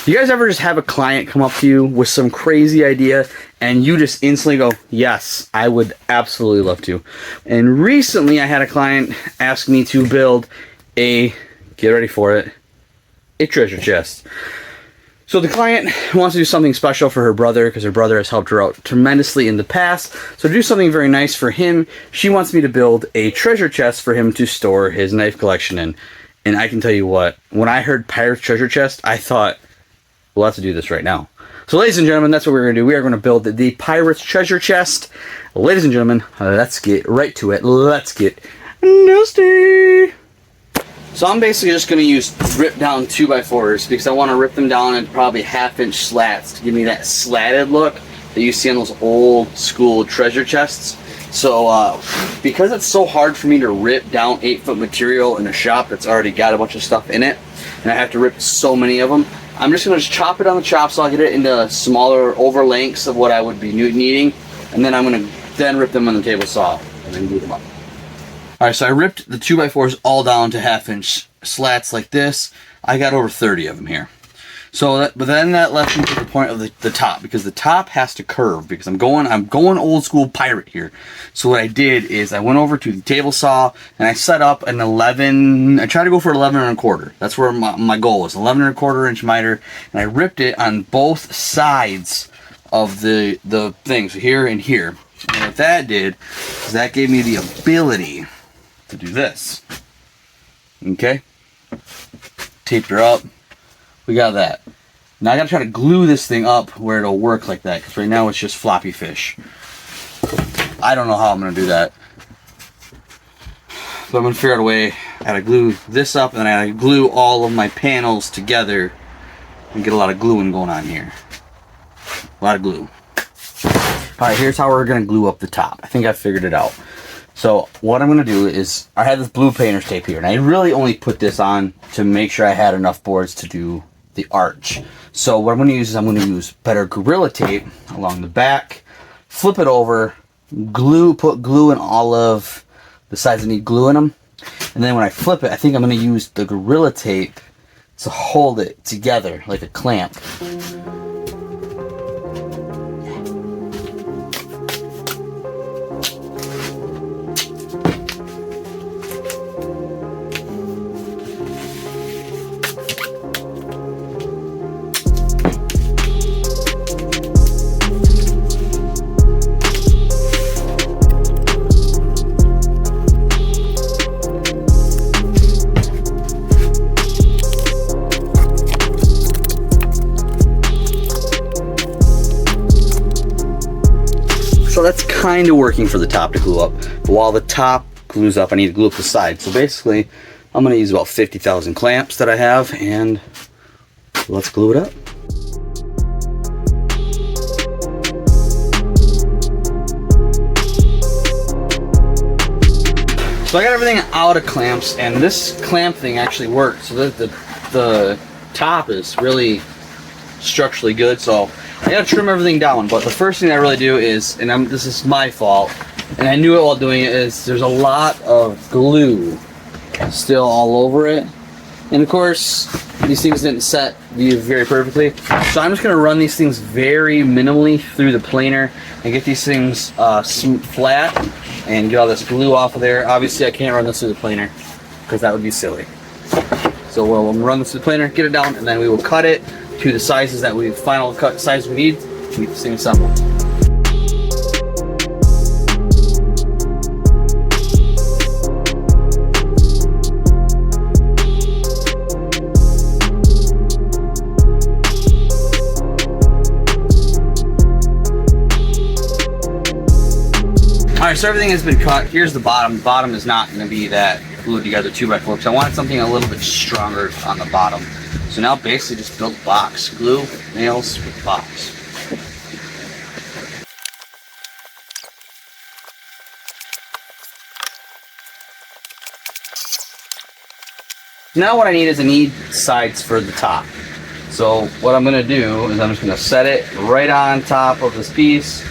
Do you guys ever just have a client come up to you with some crazy idea and you just instantly go, yes, I would absolutely love to? And recently I had a client ask me to build a, get ready for it, a treasure chest. So the client wants to do something special for her brother because her brother has helped her out tremendously in the past. So to do something very nice for him, she wants me to build a treasure chest for him to store his knife collection in. And I can tell you what, when I heard Pirate's Treasure Chest, I thought, we'll have to do this right now. So ladies and gentlemen, that's what we're going to do. We are going to build the Pirate's Treasure Chest. Ladies and gentlemen, let's get right to it. Let's get nasty. So I'm basically just going to use rip down 2x4s because I want to rip them down in probably 1/2 inch slats to give me that slatted look that you see on those old school treasure chests. So because it's so hard for me to rip down 8-foot material in a shop that's already got a bunch of stuff in it, and I have to rip so many of them, I'm just going to chop it on the chop saw, get it into smaller over lengths of what I would be needing, and then I'm going to then rip them on the table saw and then glue them up. Alright, so I ripped the 2x4s all down to 1/2 inch slats like this. I got over 30 of them here. So, but then that left me to the point of the top, because the top has to curve, because I'm going old school pirate here. So what I did is I went over to the table saw and I set up an 11, I tried to go for 11 1/4. That's where my goal was, 11 1/4 inch miter, and I ripped it on both sides of the thing, so here and here. And what that did is that gave me the ability to do this. Okay? Taped her up. We got that. Now I gotta try to glue this thing up where it'll work like that, because right now it's just floppy fish. I don't know how I'm gonna do that, but I'm gonna figure out a way. I gotta glue this up, and then I gotta glue all of my panels together and get a lot of gluing going on here. A lot of glue. Alright, here's how we're gonna glue up the top. I think I figured it out. So what I'm going to do is, I have this blue painter's tape here, and I really only put this on to make sure I had enough boards to do the arch. So what I'm going to use is I'm going to use better Gorilla Tape along the back, flip it over, put glue in all of the sides that need glue in them, and then when I flip it, I think I'm going to use the Gorilla Tape to hold it together like a clamp. So that's kind of working for the top to glue up. But while the top glues up, I need to glue up the side. So basically, I'm going to use about 50,000 clamps that I have, and let's glue it up. So I got everything out of clamps, and this clamp thing actually works. So the top is really structurally good. So I gotta trim everything down, but the first thing I really do is, and this is my fault, and I knew it while doing it, is there's a lot of glue still all over it. And of course, these things didn't set very perfectly. So I'm just gonna run these things very minimally through the planer and get these things flat and get all this glue off of there. Obviously I can't run this through the planer because that would be silly. So we'll run this through the planer, get it down, and then we will cut it to the sizes that final cut size we need to get this thing assembled. Alright, so everything has been cut. Here's the bottom. The bottom is not going to be that glued together 2x4 because I wanted something a little bit stronger on the bottom. So now basically just build a box. Glue, nails, with box. Now what I need is sides for the top. So what I'm going to do is I'm just going to set it right on top of this piece,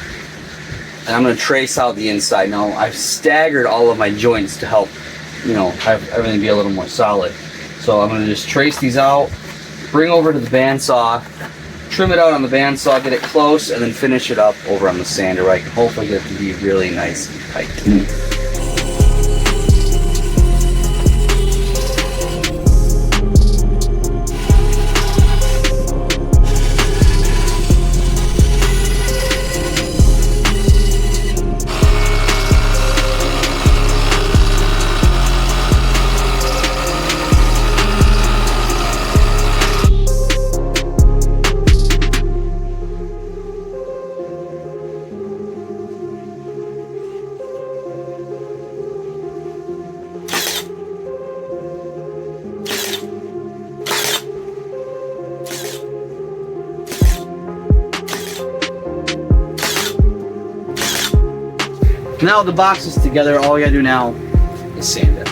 and I'm going to trace out the inside. Now I've staggered all of my joints to help, have everything be a little more solid. So I'm going to just trace these out bring over to the bandsaw, trim it out on the bandsaw, get it close, and then finish it up over on the sander where I can hopefully get it to be really nice and tight. Now the box is together, all we gotta do now is sand it.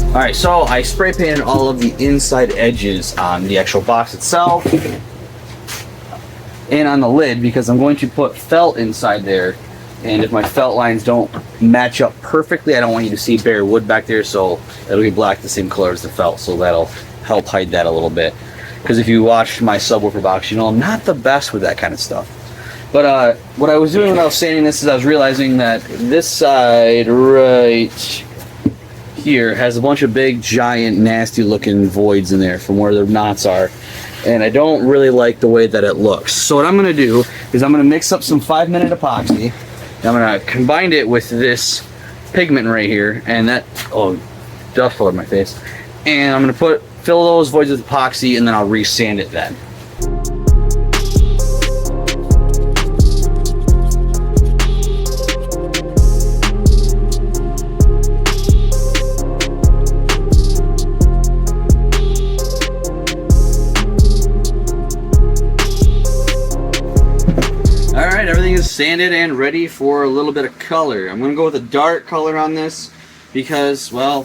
Alright, so I spray painted all of the inside edges on the actual box itself and on the lid because I'm going to put felt inside there, and if my felt lines don't match up perfectly, I don't want you to see bare wood back there, so it'll be black the same color as the felt, so that'll help hide that a little bit. Because if you watch my subwoofer box, you know I'm not the best with that kind of stuff. But what I was doing when I was sanding this is I was realizing that this side right here has a bunch of big, giant, nasty looking voids in there from where the knots are. And I don't really like the way that it looks. So what I'm going to do is I'm going to mix up some 5-minute epoxy. And I'm going to combine it with this pigment right here. And that, oh, dust flew in my face. And I'm going to fill those voids with epoxy, and then I'll re-sand it then. Alright, everything is sanded and ready for a little bit of color. I'm going to go with a dark color on this because, well,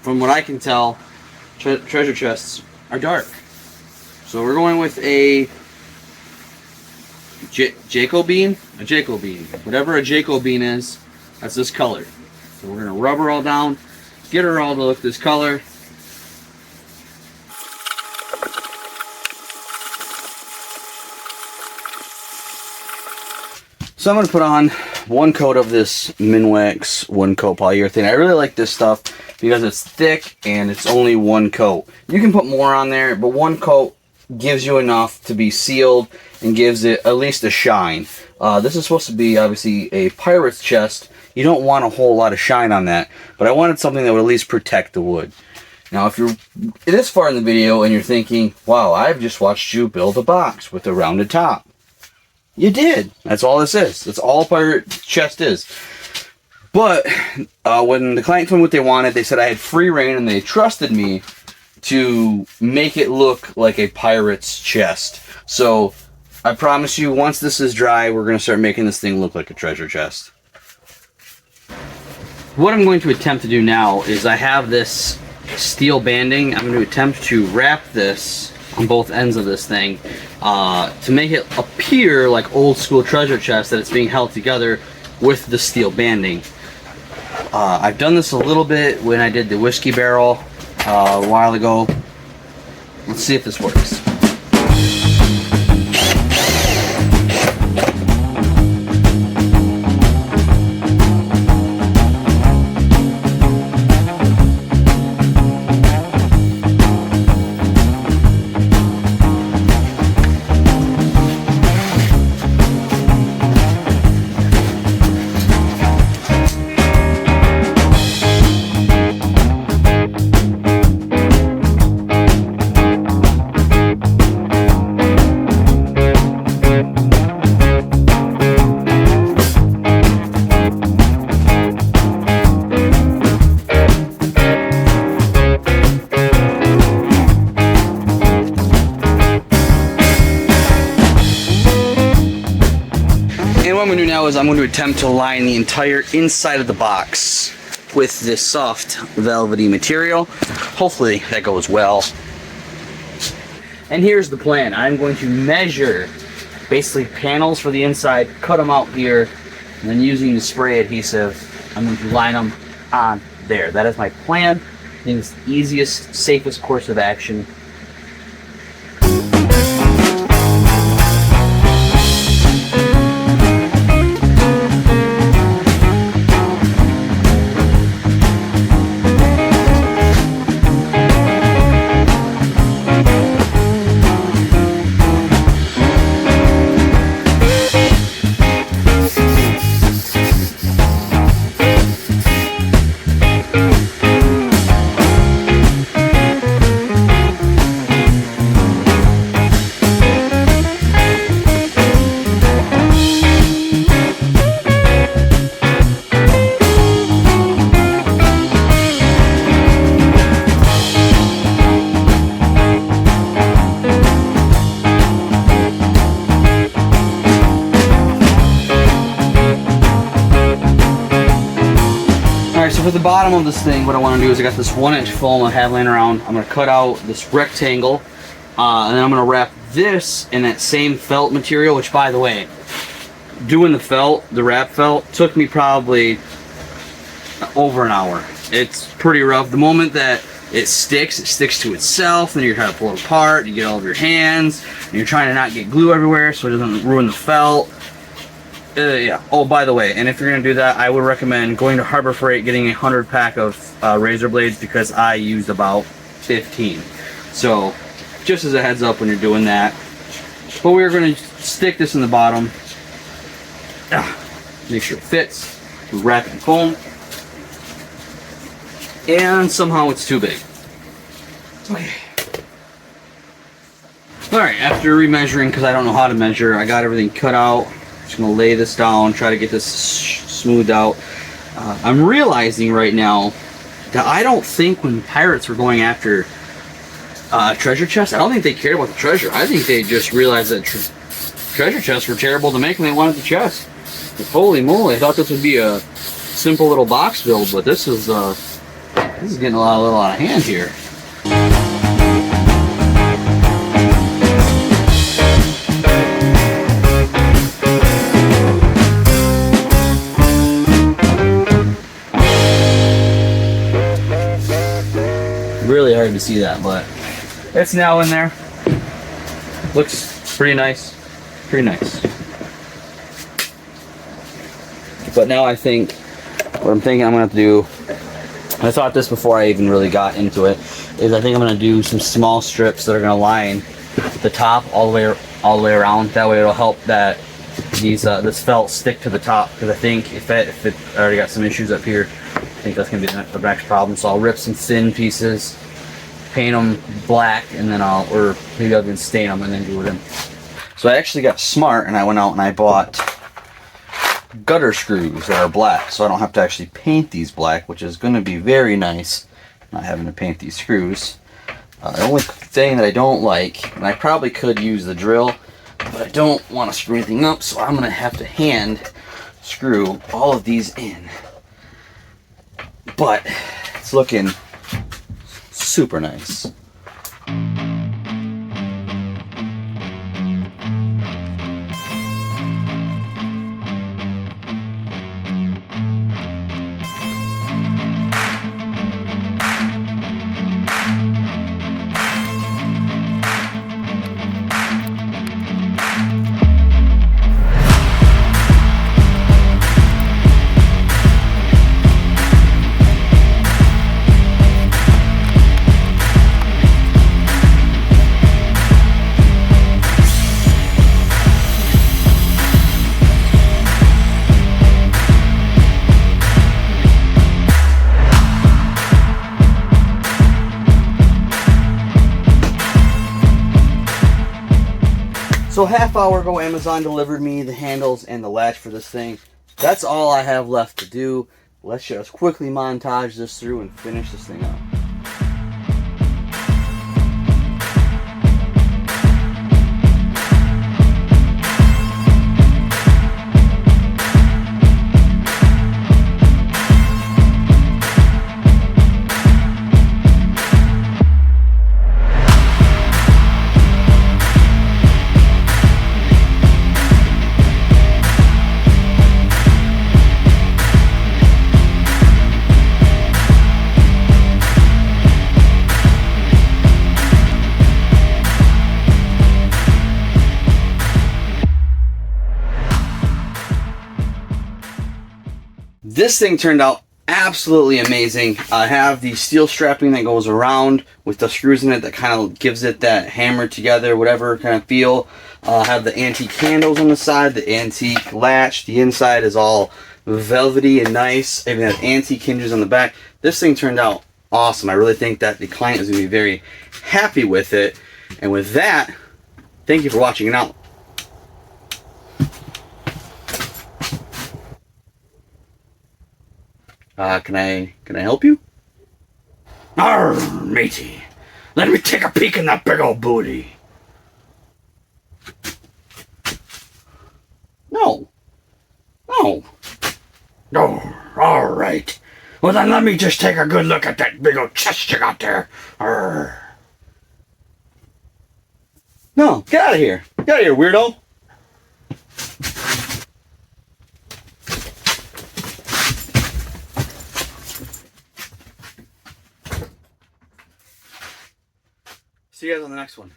from what I can tell, treasure chests are dark. So we're going with a Jacobine? A Jacobine. Whatever a Jacobine is, that's this color. So we're going to rub her all down, get her all to look this color. So I'm going to put on 1 coat of this Minwax 1 coat polyurethane. I really like this stuff because it's thick and it's only 1 coat. You can put more on there, but 1 coat gives you enough to be sealed and gives it at least a shine. This is supposed to be obviously a pirate's chest. You don't want a whole lot of shine on that, but I wanted something that would at least protect the wood. Now if you're this far in the video and you're thinking, wow, I've just watched you build a box with a rounded top. You did. That's all this is. That's all a pirate chest is. But when the client told me what they wanted, they said I had free reign and they trusted me to make it look like a pirate's chest. So I promise you, once this is dry, we're going to start making this thing look like a treasure chest. What I'm going to attempt to do now is I have this steel banding. I'm going to attempt to wrap this on both ends of this thing to make it appear like old school treasure chest, that it's being held together with the steel banding. I've done this a little bit when I did the whiskey barrel a while ago. Let's see if this works. What I'm going to do now is I'm going to attempt to line the entire inside of the box with this soft velvety material. Hopefully that goes well. And here's the plan. I'm going to measure basically panels for the inside, cut them out here, and then using the spray adhesive, I'm going to line them on there. That is my plan. I think it's the easiest, safest course of action. So for the bottom of this thing, what I want to do is I got this 1-inch foam I have laying around. I'm going to cut out this rectangle, and then I'm going to wrap this in that same felt material, which, by the way, doing the felt, the wrap felt, took me probably over an hour. It's pretty rough. The moment that it sticks to itself, then you're trying to pull it apart, you get all over your hands, and you're trying to not get glue everywhere so it doesn't ruin the felt. Yeah. Oh, by the way, and if you're going to do that, I would recommend going to Harbor Freight, getting a 100 pack of razor blades, because I used about 15. So, just as a heads up when you're doing that. But we're going to stick this in the bottom. Make sure it fits. Wrap it in foam. And somehow it's too big. Okay. Alright, after remeasuring, because I don't know how to measure, I got everything cut out. Just gonna lay this down, try to get this smoothed out. I'm realizing right now that I don't think when pirates were going after treasure chests, I don't think they cared about the treasure. I think they just realized that treasure chests were terrible to make and they wanted the chest. But holy moly, I thought this would be a simple little box build, but this is getting a little out of hand here. Really hard to see that, but it's now in there. Looks pretty nice. Pretty nice. But now I think, what I'm thinking I'm going to have to do, I thought this before I even really got into it, is I think I'm going to do some small strips that are going to line the top all the way around. That way it'll help that this felt stick to the top, because I think if it already got some issues up here, I think that's going to be the next problem. So I'll rip some thin pieces, paint them black, and then or maybe I'll even stain them and then glue it in. So I actually got smart and I went out and I bought gutter screws that are black, so I don't have to actually paint these black, which is going to be very nice, not having to paint these screws. The only thing that I don't like, and I probably could use the drill, but I don't want to screw anything up, so I'm going to have to hand screw all of these in. But it's looking super nice. So half hour ago, Amazon delivered me the handles and the latch for this thing. That's all I have left to do. Let's just quickly montage this through and finish this thing up. This thing turned out absolutely amazing. I have the steel strapping that goes around with the screws in it that kind of gives it that hammer together, whatever kind of feel. I have the antique handles on the side, the antique latch. The inside is all velvety and nice. I even have antique hinges on the back. This thing turned out awesome. I really think that the client is going to be very happy with it. And with that, thank you for watching it out. Can I help you? Arr, matey. Let me take a peek in that big old booty. No. No. Oh, all right. Well, then let me just take a good look at that big old chest you got there. Arr. No, get out of here. Get out of here, weirdo. See you guys on the next one.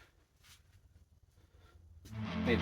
Maybe.